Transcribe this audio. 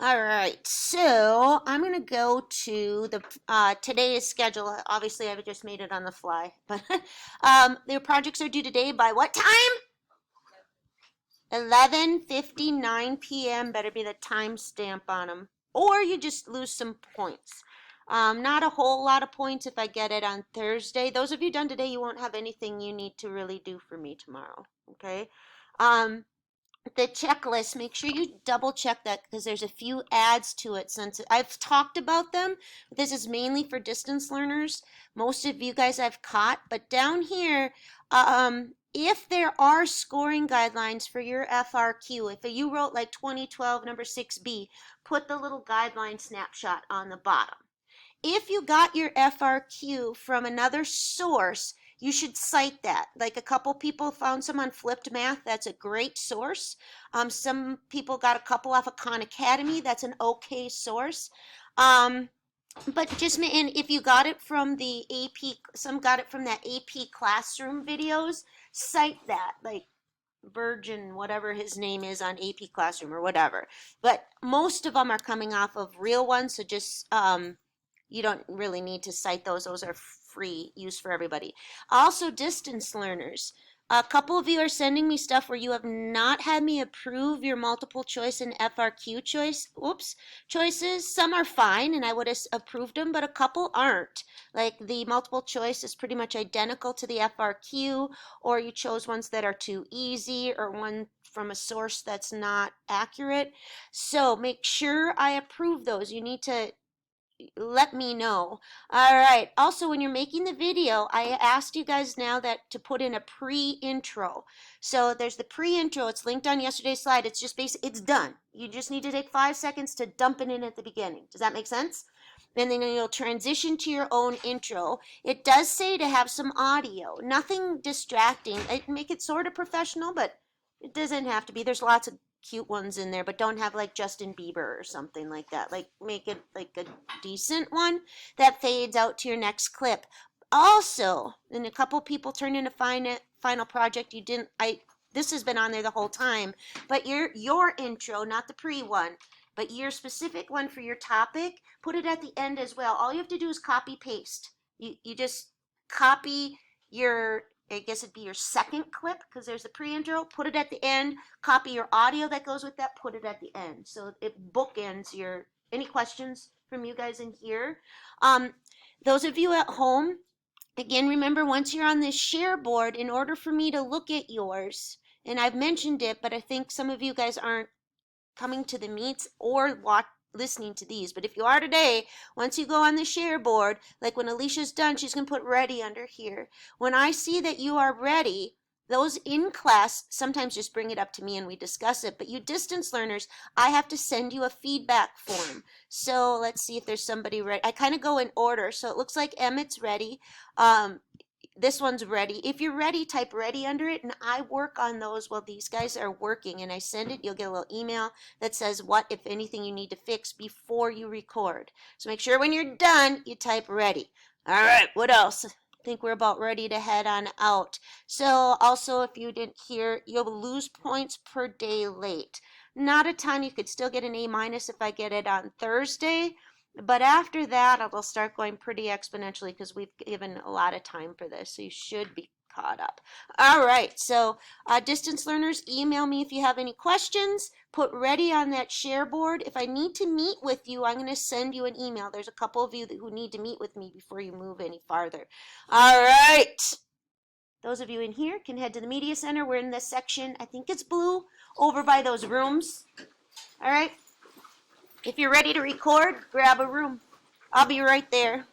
All right, so I'm gonna go to the today's schedule. Obviously, I've just made it on the fly, but their projects are due today by what time? 11:59 p.m. Better be the time stamp on them, or you just lose some points. Not a whole lot of points if I get it on Thursday. Those of you done today, you won't have anything you need to really do for me tomorrow. Okay. Um, the checklist, make sure you double check that because there's a few adds to it since I've talked about them. This is mainly for distance learners. Most of you guys I've caught, but down here, if there are scoring guidelines for your FRQ, if you wrote like 2012 number 6B, put the little guideline snapshot on the bottom. If you got your FRQ from another source, you should cite that. Like a couple people found some on Flipped Math. That's a great source. Some people got a couple off of Khan Academy. That's an okay source. But just, and if you got it from the AP, some got it from that AP Classroom videos, cite that. Like Virgin, whatever his name is on AP Classroom or whatever. But most of them are coming off of real ones, so just you don't really need to cite those. Those are free use for everybody. Also, distance learners. A couple of you are sending me stuff where you have not had me approve your multiple choice and FRQ choices. Some are fine and I would have approved them, but a couple aren't. Like the multiple choice is pretty much identical to the FRQ, or you chose ones that are too easy or one from a source that's not accurate. So make sure I approve those. You need to let me know. All right. Also, when you're making the video, I asked you guys now that to put in a pre-intro. So there's the pre-intro. It's linked on yesterday's slide. It's just basic. It's done. You just need to take 5 seconds to dump it in at the beginning. Does that make sense? And then you'll transition to your own intro. It does say to have some audio, nothing distracting. Make it sort of professional, but it doesn't have to be. There's lots of cute ones in there, but don't have like Justin Bieber or something like that. Like make it like a decent one that fades out to your next clip. Also, and a couple people turned in a final project. You didn't. This has been on there the whole time, but your intro, not the pre one, but your specific one for your topic, put it at the end as well. All you have to do is copy paste. You just copy your, I guess it'd be your second clip because there's the pre-intro, put it at the end, copy your audio that goes with that, put it at the end. So it bookends your, any questions from you guys in here? Those of you at home, again, remember once you're on this share board, in order for me to look at yours, and I've mentioned it, but I think some of you guys aren't coming to the meets or listening to these, but if you are today, once you go on the share board, like when Alicia's done, she's going to put ready under here. When I see that you are ready, those in class sometimes just bring it up to me and we discuss it, but you distance learners, I have to send you a feedback form. So let's see if there's somebody ready. I kind of go in order, so it looks like Emmett's ready. This one's ready. If you're ready, type ready under it, and I work on those while these guys are working, and I send it. You'll get a little email that says what, if anything, you need to fix before you record. So make sure when you're done, you type ready. All right, what else? I think we're about ready to head on out. So also, if you didn't hear, you'll lose points per day late. Not a ton. You could still get an A- if I get it on Thursday. But after that, it'll start going pretty exponentially because we've given a lot of time for this. So you should be caught up. All right. So distance learners, email me if you have any questions. Put ready on that share board. If I need to meet with you, I'm going to send you an email. There's a couple of you who need to meet with me before you move any farther. All right. Those of you in here can head to the media center. We're in this section. I think it's blue over by those rooms. All right. If you're ready to record, grab a room. I'll be right there.